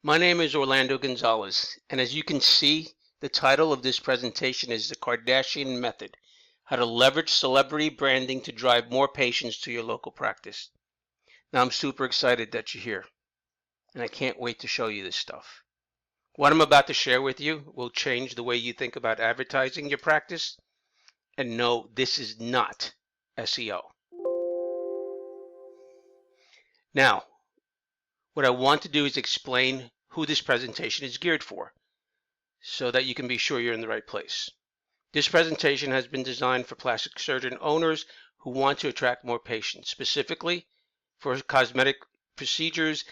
My name is Orlando Gonzalez, and as you can see, the title of this presentation is The Kardashian Method: How to Leverage Celebrity Branding to Drive More Patients to Your Local Practice. Now, I'm super excited that you're here, and I can't wait to show you this stuff. What I'm about to share with you will change the way you think about advertising your practice, and no, this is not SEO. Now, what I want to do is explain who this presentation is geared for, so that you can be sure you're in the right place. This presentation has been designed for plastic surgeon owners who want to attract more patients, specifically for cosmetic procedures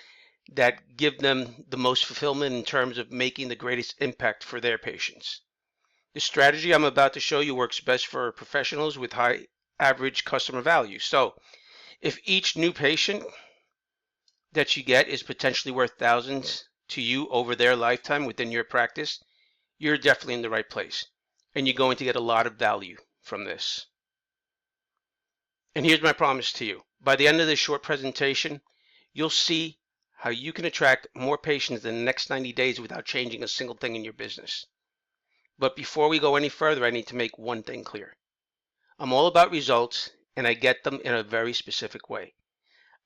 that give them the most fulfillment in terms of making the greatest impact for their patients. The strategy I'm about to show you works best for professionals with high average customer value. So if each new patient that you get is potentially worth thousands to you over their lifetime within your practice, you're definitely in the right place, and you're going to get a lot of value from this. And here's my promise to you. By the end of this short presentation, you'll see how you can attract more patients in the next 90 days without changing a single thing in your business. But before we go any further, I need to make one thing clear. I'm all about results, and I get them in a very specific way.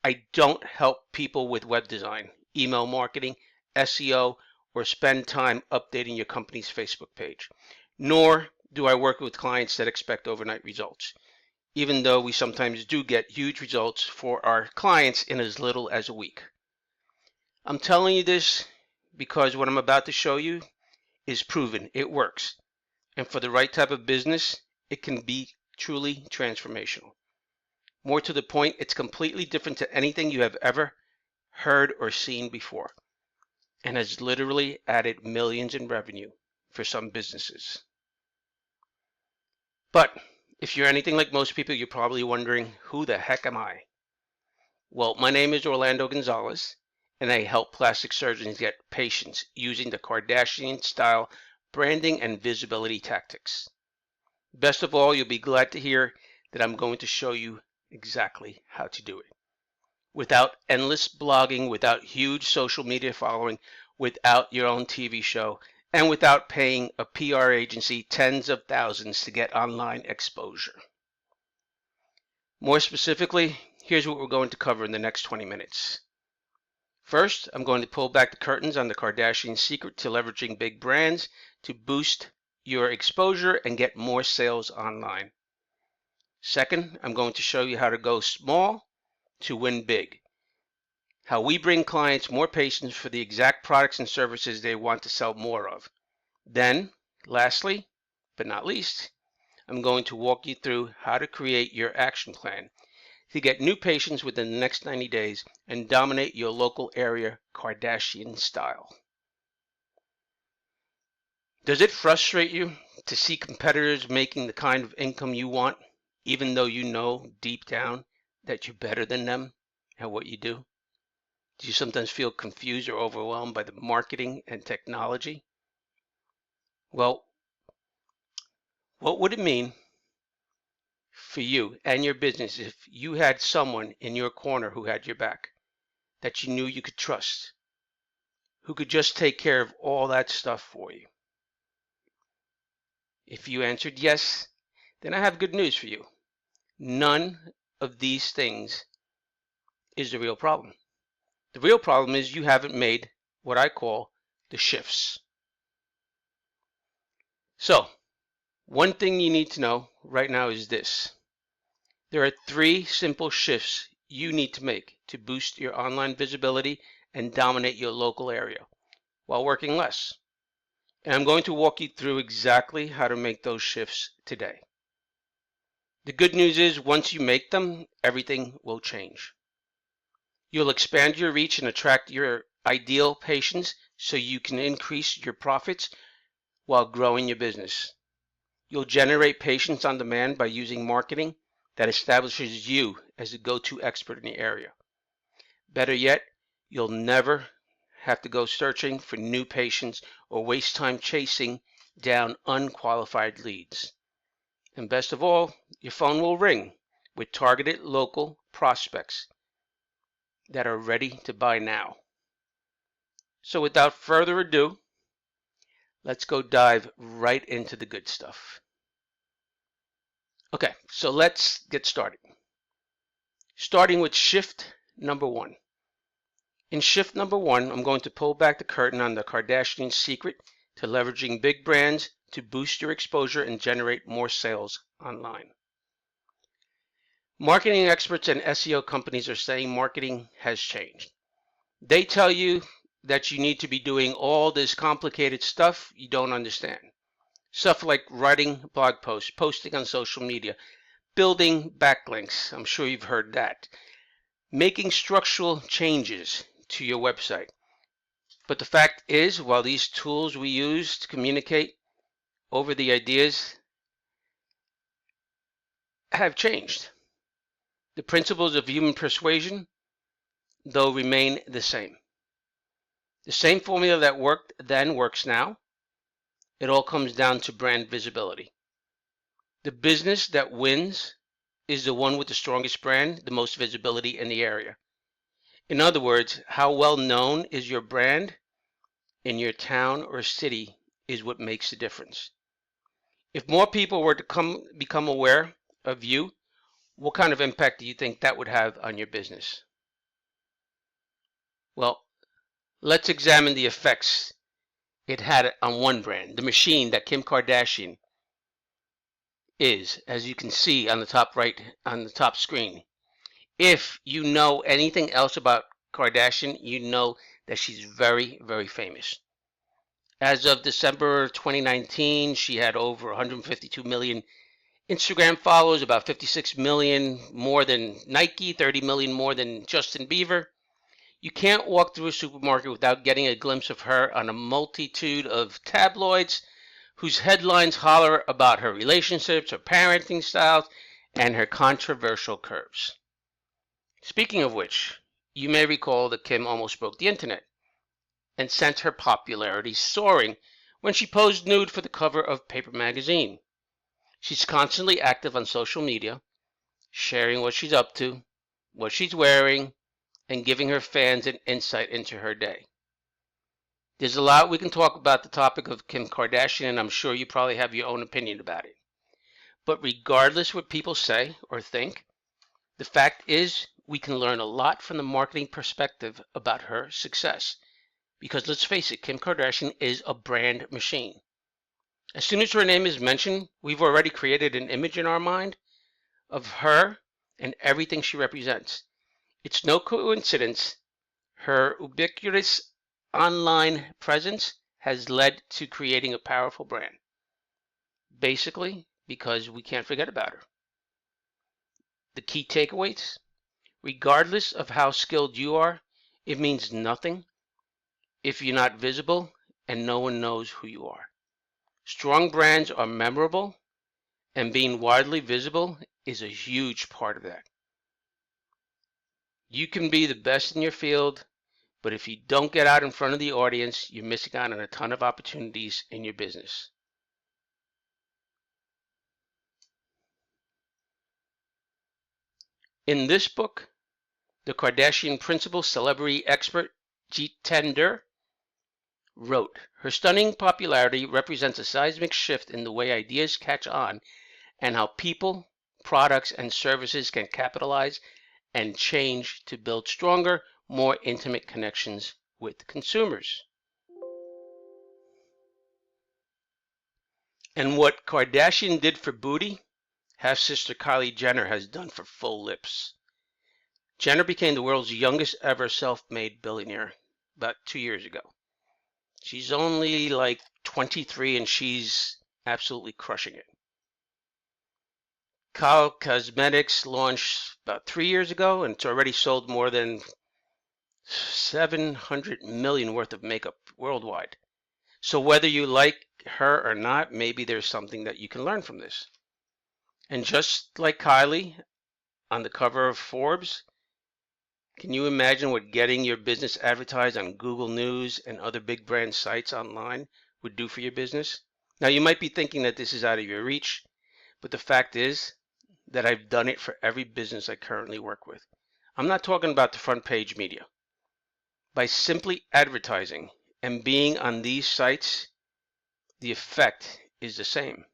I don't help people with web design, email marketing, SEO, or spend time updating your company's Facebook page. Nor do I work with clients that expect overnight results, even though we sometimes do get huge results for our clients in as little as a week. I'm telling you this because what I'm about to show you is proven. It works. And for the right type of business, it can be truly transformational. More to the point, it's completely different to anything you have ever heard or seen before, and has literally added millions in revenue for some businesses. But if you're anything like most people, you're probably wondering, who the heck am I? Well, my name is Orlando Gonzalez, and I help plastic surgeons get patients using the Kardashian style branding and visibility tactics. Best of all, you'll be glad to hear that I'm going to show you exactly how to do it. Without endless blogging, without huge social media following, without your own TV show, and without paying a PR agency tens of thousands to get online exposure. More specifically, here's what we're going to cover in the next 20 minutes. First, I'm going to pull back the curtains on the Kardashian secret to leveraging big brands to boost your exposure and get more sales online. Second, I'm going to show you how to go small to win big. How we bring clients more patients for the exact products and services they want to sell more of. Then, lastly, but not least, I'm going to walk you through how to create your action plan to get new patients within the next 90 days and dominate your local area Kardashian style. Does it frustrate you to see competitors making the kind of income you want, even though you know deep down that you're better than them at what you do? Do you sometimes feel confused or overwhelmed by the marketing and technology? Well, what would it mean for you and your business if you had someone in your corner who had your back, that you knew you could trust, who could just take care of all that stuff for you? If you answered yes, then I have good news for you. None of these things is the real problem. The real problem is you haven't made what I call the shifts. So, one thing you need to know right now is this. There are 3 simple shifts you need to make to boost your online visibility and dominate your local area while working less. And I'm going to walk you through exactly how to make those shifts today. The good news is once you make them, everything will change. You'll expand your reach and attract your ideal patients so you can increase your profits while growing your business. You'll generate patients on demand by using marketing that establishes you as a go-to expert in the area. Better yet, you'll never have to go searching for new patients or waste time chasing down unqualified leads. And best of all, your phone will ring with targeted local prospects that are ready to buy now. So without further ado, let's go dive right into the good stuff. Okay, so let's get started. Starting with shift number 1. In shift number 1, I'm going to pull back the curtain on the Kardashian secret to leveraging big brands to boost your exposure and generate more sales online. Marketing experts and SEO companies are saying marketing has changed. They tell you that you need to be doing all this complicated stuff you don't understand. Stuff like writing blog posts, posting on social media, building backlinks. I'm sure you've heard that. Making structural changes to your website. But the fact is, while these tools we use to communicate over the ideas have changed, the principles of human persuasion, though, remain the same. The same formula that worked then works now. It all comes down to brand visibility. The business that wins is the one with the strongest brand, the most visibility in the area. In other words, how well known is your brand in your town or city is what makes the difference. If more people were to become aware of you, what kind of impact do you think that would have on your business? Well, let's examine the effects it had on one brand, the machine that Kim Kardashian is, as you can see on the top right on the top screen. If you know anything else about Kardashian, you know that she's very, very famous. As of December 2019, she had over 152 million Instagram followers, about 56 million more than Nike, 30 million more than Justin Bieber. You can't walk through a supermarket without getting a glimpse of her on a multitude of tabloids whose headlines holler about her relationships, her parenting styles, and her controversial curves. Speaking of which, you may recall that Kim almost broke the internet and sent her popularity soaring when she posed nude for the cover of Paper magazine. She's constantly active on social media, sharing what she's up to, what she's wearing, and giving her fans an insight into her day. There's a lot we can talk about the topic of Kim Kardashian, and I'm sure you probably have your own opinion about it. But regardless what people say or think, the fact is we can learn a lot from the marketing perspective about her success. Because let's face it, Kim Kardashian is a brand machine. As soon as her name is mentioned, we've already created an image in our mind of her and everything she represents. It's no coincidence her ubiquitous online presence has led to creating a powerful brand. Basically, because we can't forget about her. The key takeaways: regardless of how skilled you are, it means nothing if you're not visible and no one knows who you are. Strong brands are memorable, and being widely visible is a huge part of that. You can be the best in your field, but if you don't get out in front of the audience, you're missing out on a ton of opportunities in your business. In this book, the Kardashian principal celebrity expert Jitender wrote, her stunning popularity represents a seismic shift in the way ideas catch on and how people, products, and services can capitalize and change to build stronger, more intimate connections with consumers. And what Kardashian did for booty, half-sister Kylie Jenner has done for full lips. Jenner became the world's youngest ever self-made billionaire about 2 years ago. She's only like 23 and she's absolutely crushing it. Kylie Cosmetics launched about 3 years ago and it's already sold more than 700 million worth of makeup worldwide. So whether you like her or not, maybe there's something that you can learn from this. And just like Kylie on the cover of Forbes, can you imagine what getting your business advertised on Google News and other big brand sites online would do for your business? Now, you might be thinking that this is out of your reach, but the fact is that I've done it for every business I currently work with. I'm not talking about the front page media, By simply advertising and being on these sites, the effect is the same.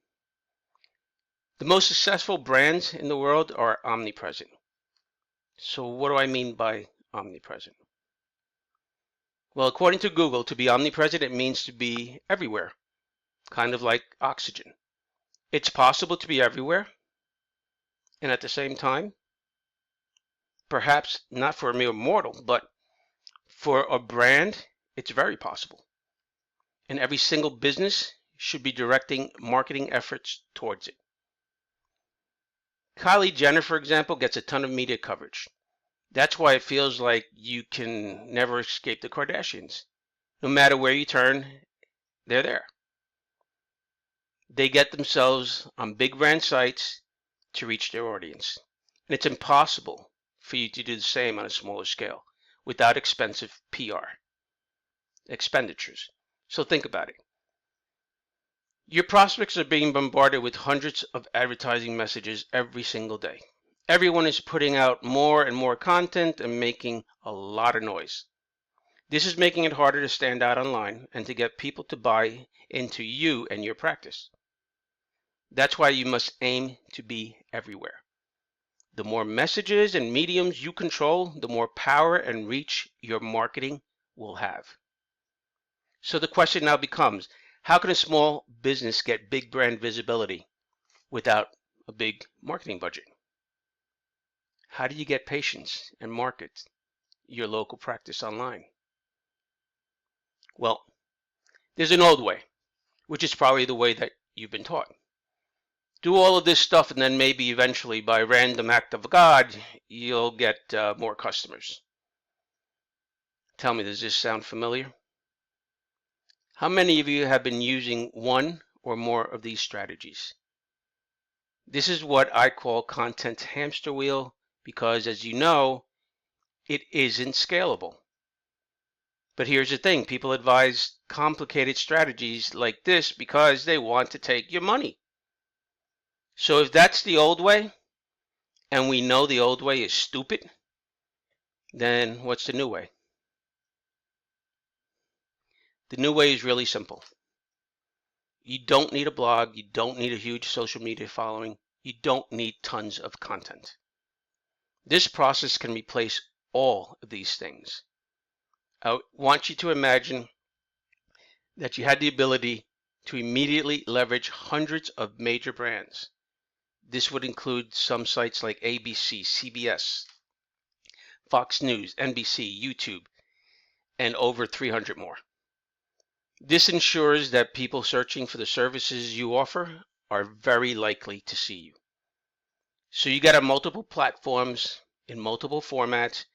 The most successful brands in the world are omnipresent. So what do I mean by omnipresent? Well, according to Google, to be omnipresent, it means to be everywhere, kind of like oxygen. It's possible to be everywhere, and at the same time, perhaps not for a mere mortal, but for a brand, it's very possible. And every single business should be directing marketing efforts towards it. Kylie Jenner, for example, gets a ton of media coverage. That's why it feels like you can never escape the Kardashians. No matter where you turn, they're there. They get themselves on big brand sites to reach their audience. And it's impossible for you to do the same on a smaller scale without expensive PR expenditures. So think about it. Your prospects are being bombarded with hundreds of advertising messages every single day. Everyone is putting out more and more content and making a lot of noise. This is making it harder to stand out online and to get people to buy into you and your practice. That's why you must aim to be everywhere. The more messages and mediums you control, the more power and reach your marketing will have. So the question now becomes, how can a small business get big brand visibility without a big marketing budget? How do you get patients and market your local practice online? Well, there's an old way, which is probably the way that you've been taught. Do all of this stuff and then maybe eventually by random act of God, you'll get more customers. Tell me, does this sound familiar? How many of you have been using one or more of these strategies? This is what I call content hamster wheel because, as you know, it isn't scalable. But here's the thing, people advise complicated strategies like this because they want to take your money. So if that's the old way, and we know the old way is stupid, then what's the new way? The new way is really simple. You don't need a blog. You don't need a huge social media following. You don't need tons of content. This process can replace all of these things. I want you to imagine that you had the ability to immediately leverage hundreds of major brands. This would include some sites like ABC, CBS, Fox News, NBC, YouTube, and over 300 more. This ensures that people searching for the services you offer are very likely to see you. So you got on multiple platforms in multiple formats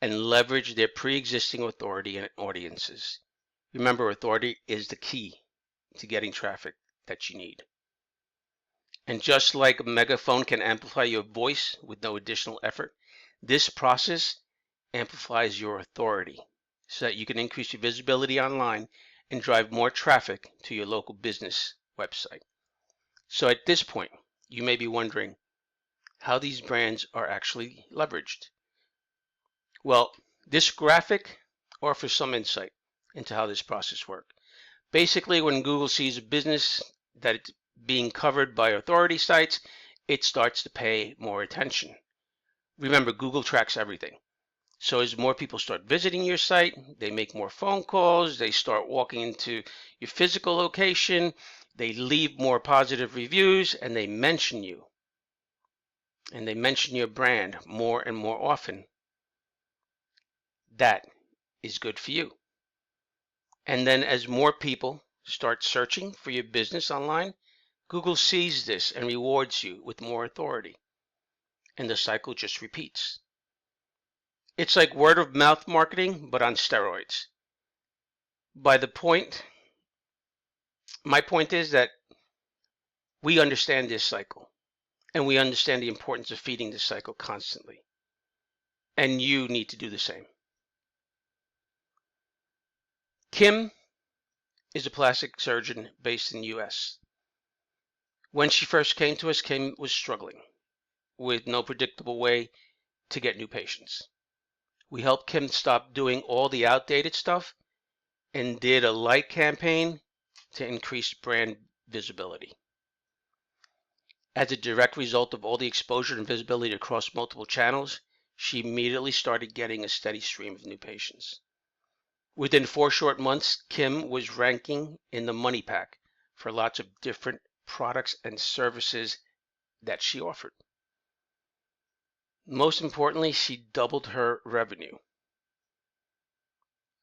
and leverage their pre-existing authority and audiences. Remember, authority is the key to getting traffic that you need. And just like a megaphone can amplify your voice with no additional effort, this process amplifies your authority so that you can increase your visibility online and drive more traffic to your local business website. So at this point, you may be wondering how these brands are actually leveraged. Well, this graphic offers some insight into how this process works. Basically, when Google sees a business that it's being covered by authority sites, it starts to pay more attention. Remember, Google tracks everything. So as more people start visiting your site, they make more phone calls, they start walking into your physical location, they leave more positive reviews, and they mention you. And they mention your brand more and more often. That is good for you. And then as more people start searching for your business online, Google sees this and rewards you with more authority. And the cycle just repeats. It's like word of mouth marketing, but on steroids. My point is that we understand this cycle, and we understand the importance of feeding this cycle constantly. And you need to do the same. Kim is a plastic surgeon based in the US. When she first came to us, Kim was struggling with no predictable way to get new patients. We helped Kim stop doing all the outdated stuff and did a light campaign to increase brand visibility. As a direct result of all the exposure and visibility across multiple channels, she immediately started getting a steady stream of new patients. Within 4 short months, Kim was ranking in the money pack for lots of different products and services that she offered. Most importantly, she doubled her revenue.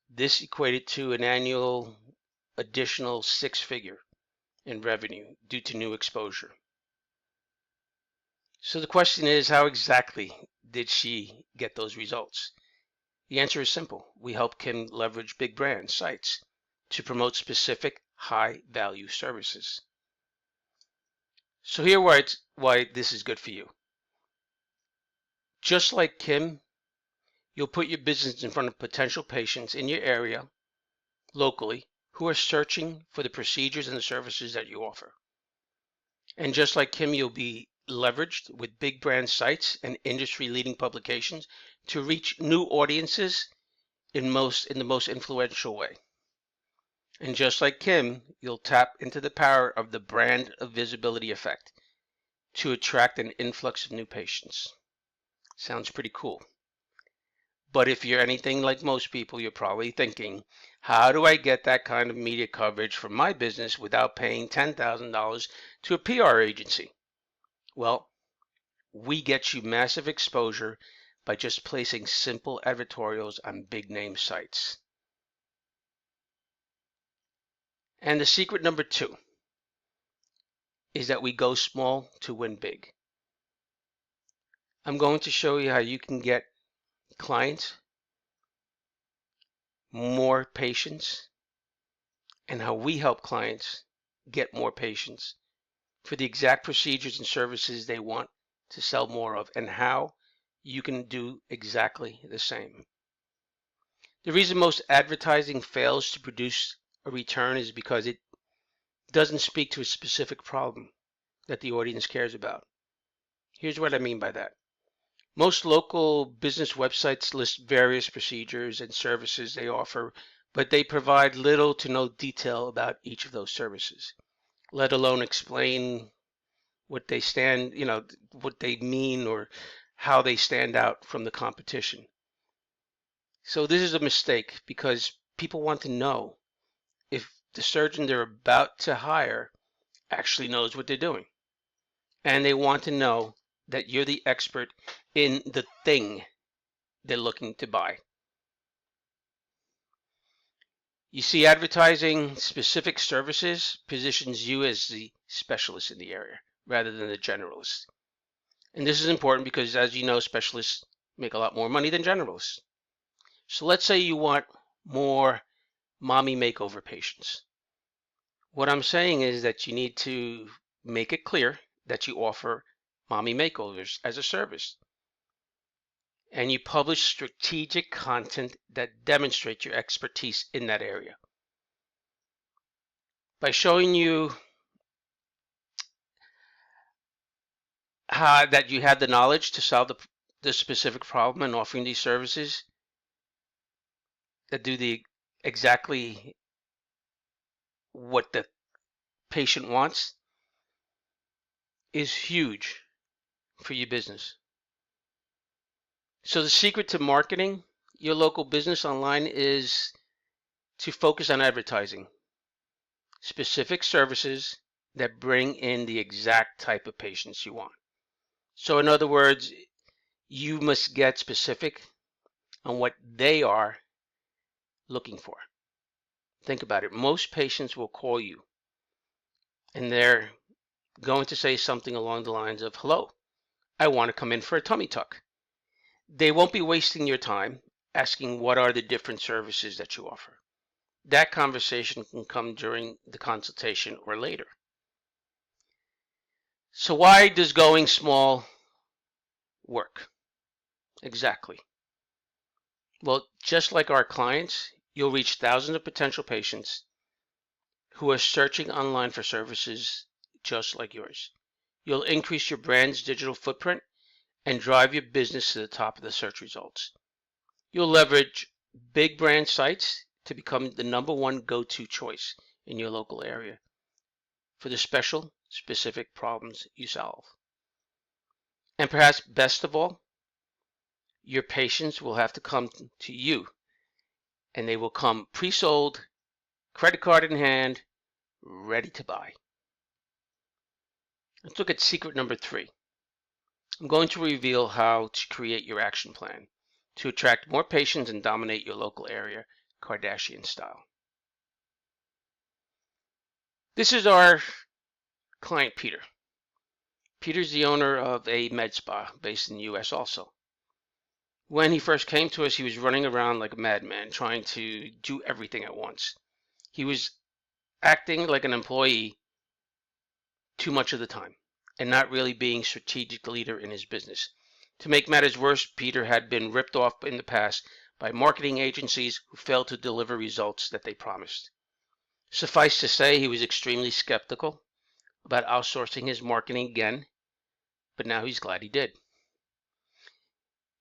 This equated to an annual additional 6-figure in revenue due to new exposure. So the question is, how exactly did she get those results? The answer is simple. We help Kim leverage big brand sites to promote specific high-value services. So here why this is good for you. Just like Kim, you'll put your business in front of potential patients in your area, locally, who are searching for the procedures and the services that you offer. And just like Kim, you'll be leveraged with big brand sites and industry-leading publications to reach new audiences in the most influential way. And just like Kim, you'll tap into the power of the brand of visibility effect to attract an influx of new patients. Sounds pretty cool. But if you're anything like most people, you're probably thinking, how do I get that kind of media coverage for my business without paying $10,000 to a PR agency? Well, we get you massive exposure by just placing simple editorials on big name sites. And the secret number 2 is that we go small to win big. I'm going to show you how you can get clients, more patients, and how we help clients get more patients for the exact procedures and services they want to sell more of, and how you can do exactly the same. The reason most advertising fails to produce a return is because it doesn't speak to a specific problem that the audience cares about. Here's what I mean by that. Most local business websites list various procedures and services they offer, but they provide little to no detail about each of those services, let alone explain what they what they mean or how they stand out from the competition. So this is a mistake because people want to know if the surgeon they're about to hire actually knows what they're doing. And they want to know that you're the expert in the thing they're looking to buy. You see, advertising specific services positions you as the specialist in the area rather than the generalist. And this is important because, as you know, specialists make a lot more money than generalists. So let's say you want more mommy makeover patients. What I'm saying is that you need to make it clear that you offer mommy makeovers as a service. And you publish strategic content that demonstrates your expertise in that area. By showing you that you have the knowledge to solve the specific problem and offering these services that do exactly what the patient wants is huge for your business. So the secret to marketing your local business online is to focus on advertising specific services that bring in the exact type of patients you want. So in other words, you must get specific on what they are looking for. Think about it. Most patients will call you and they're going to say something along the lines of, hello, I want to come in for a tummy tuck. They won't be wasting your time asking what are the different services that you offer. That conversation can come during the consultation or later. So why does going small work? Exactly. Well, just like our clients, you'll reach thousands of potential patients who are searching online for services just like yours. You'll increase your brand's digital footprint and drive your business to the top of the search results. You'll leverage big brand sites to become the #1 go-to choice in your local area for the specific problems you solve. And perhaps best of all, your patients will have to come to you, and they will come pre-sold, credit card in hand, ready to buy. Let's look at secret number 3. I'm going to reveal how to create your action plan to attract more patients and dominate your local area, Kardashian style. This is our client, Peter. Peter's the owner of a med spa based in the US also. When he first came to us, he was running around like a madman, trying to do everything at once. He was acting like an employee too much of the time and not really being a strategic leader in his business. To make matters worse, Peter had been ripped off in the past by marketing agencies who failed to deliver results that they promised. Suffice to say, he was extremely skeptical about outsourcing his marketing again, but now he's glad he did.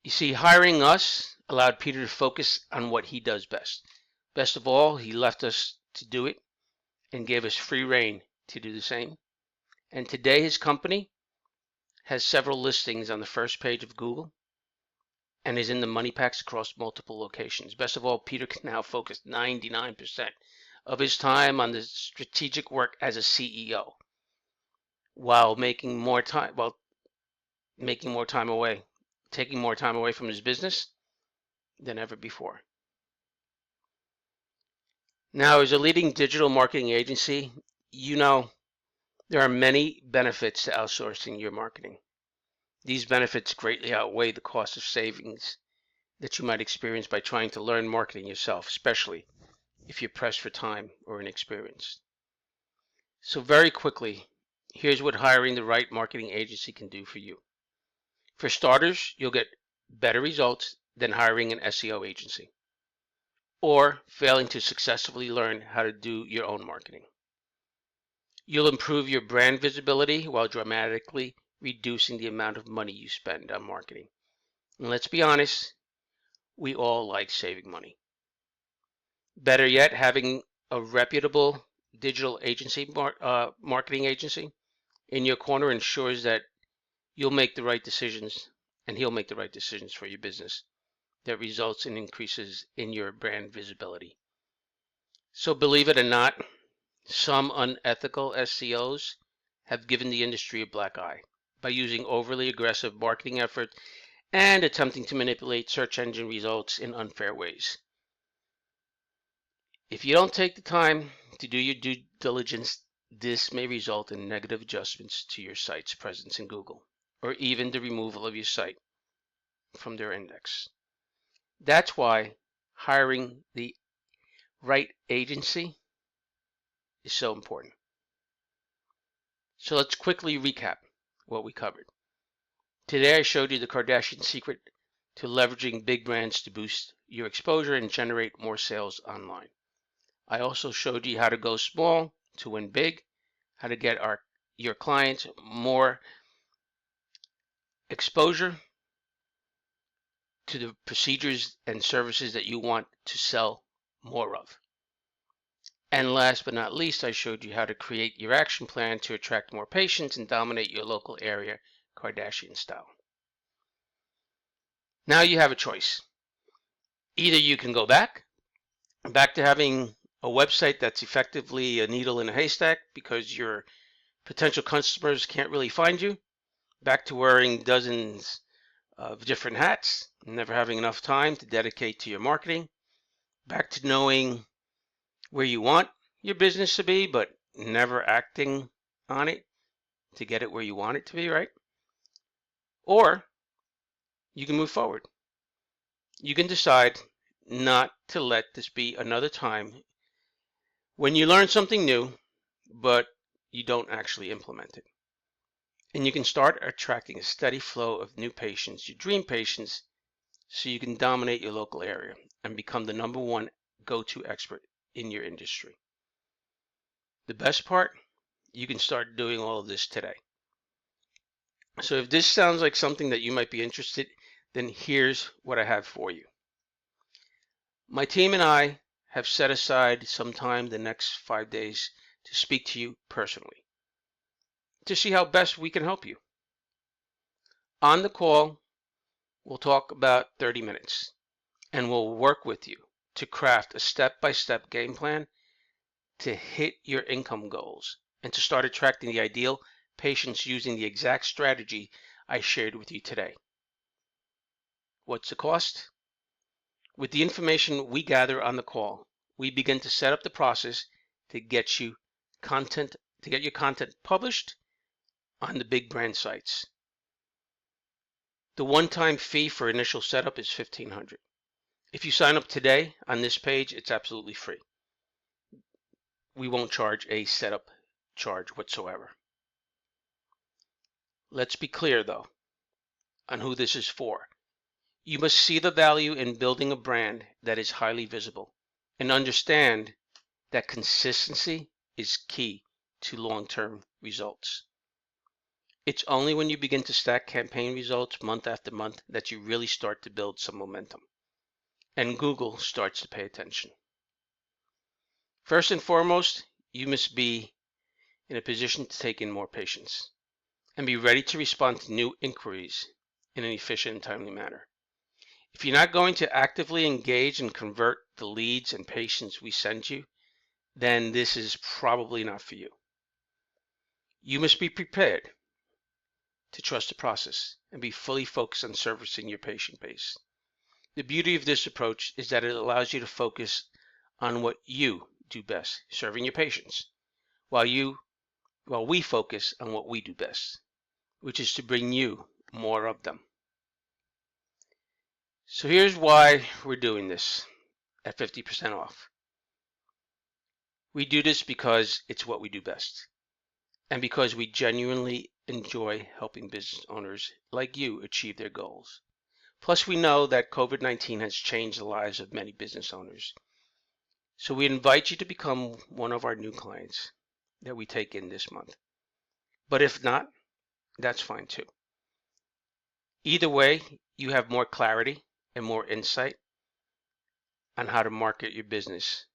You see, hiring us allowed Peter to focus on what he does best. Best of all, he left us to do it and gave us free rein to do the same. And today his company has several listings on the first page of Google and is in the money packs across multiple locations. Best of all, Peter can now focus 99% of his time on the strategic work as a CEO while taking more time away from his business than ever before. Now, as a leading digital marketing agency, you know there are many benefits to outsourcing your marketing. These benefits greatly outweigh the cost of savings that you might experience by trying to learn marketing yourself, especially if you're pressed for time or inexperienced. So very quickly, here's what hiring the right marketing agency can do for you. For starters, you'll get better results than hiring an SEO agency or failing to successfully learn how to do your own marketing. You'll improve your brand visibility while dramatically reducing the amount of money you spend on marketing. And let's be honest, we all like saving money. Better yet, having a reputable digital agency, marketing agency in your corner ensures that you'll make the right decisions and he'll make the right decisions for your business that results in increases in your brand visibility. So believe it or not, some unethical SEOs have given the industry a black eye by using overly aggressive marketing efforts and attempting to manipulate search engine results in unfair ways. If you don't take the time to do your due diligence, this may result in negative adjustments to your site's presence in Google, or even the removal of your site from their index. That's why hiring the right agency is so important. So let's quickly recap what we covered. Today I showed you the Kardashian secret to leveraging big brands to boost your exposure and generate more sales online. I also showed you how to go small to win big, how to get your clients more exposure to the procedures and services that you want to sell more of. And last but not least, I showed you how to create your action plan to attract more patients and dominate your local area, Kardashian style. Now you have a choice. Either you can go back to having a website that's effectively a needle in a haystack because your potential customers can't really find you, back to wearing dozens of different hats, never having enough time to dedicate to your marketing, back to knowing where you want your business to be, but never acting on it to get it where you want it to be, right? Or you can move forward. You can decide not to let this be another time when you learn something new, but you don't actually implement it. And you can start attracting a steady flow of new patients, your dream patients, so you can dominate your local area and become the #1 go-to expert in your industry. The best part, you can start doing all of this today. So if this sounds like something that you might be interested, then here's what I have for you. My team and I have set aside some time the next 5 days to speak to you personally to see how best we can help you. On the call, we'll talk about 30 minutes and we'll work with you to craft a step-by-step game plan to hit your income goals and to start attracting the ideal patients using the exact strategy I shared with you today. What's the cost? With the information we gather on the call, we begin to set up the process to get your content published on the big brand sites. The one-time fee for initial setup is $1,500. If you sign up today on this page, it's absolutely free. We won't charge a setup charge whatsoever. Let's be clear though on who this is for. You must see the value in building a brand that is highly visible and understand that consistency is key to long-term results. It's only when you begin to stack campaign results month after month that you really start to build some momentum, and Google starts to pay attention. First and foremost, you must be in a position to take in more patients and be ready to respond to new inquiries in an efficient and timely manner. If you're not going to actively engage and convert the leads and patients we send you, then this is probably not for you. You must be prepared to trust the process and be fully focused on servicing your patient base. The beauty of this approach is that it allows you to focus on what you do best, serving your patients, while we focus on what we do best, which is to bring you more of them. So here's why we're doing this at 50% off. We do this because it's what we do best, and because we genuinely enjoy helping business owners like you achieve their goals. Plus, we know that COVID-19 has changed the lives of many business owners. So we invite you to become one of our new clients that we take in this month. But if not, that's fine too. Either way, you have more clarity and more insight on how to market your business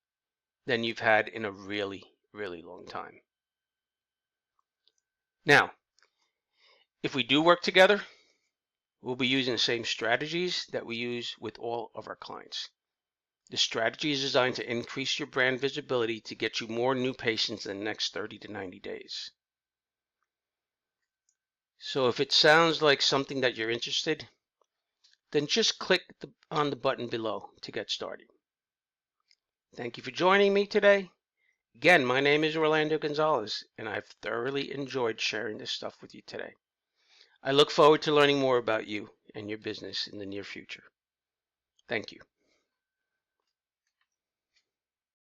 than you've had in a really, really long time. Now, if we do work together, we'll be using the same strategies that we use with all of our clients. The strategy is designed to increase your brand visibility to get you more new patients in the next 30 to 90 days. So if it sounds like something that you're interested, then just click on the button below to get started. Thank you for joining me today. Again, my name is Orlando Gonzalez, and I've thoroughly enjoyed sharing this stuff with you today. I look forward to learning more about you and your business in the near future. Thank you.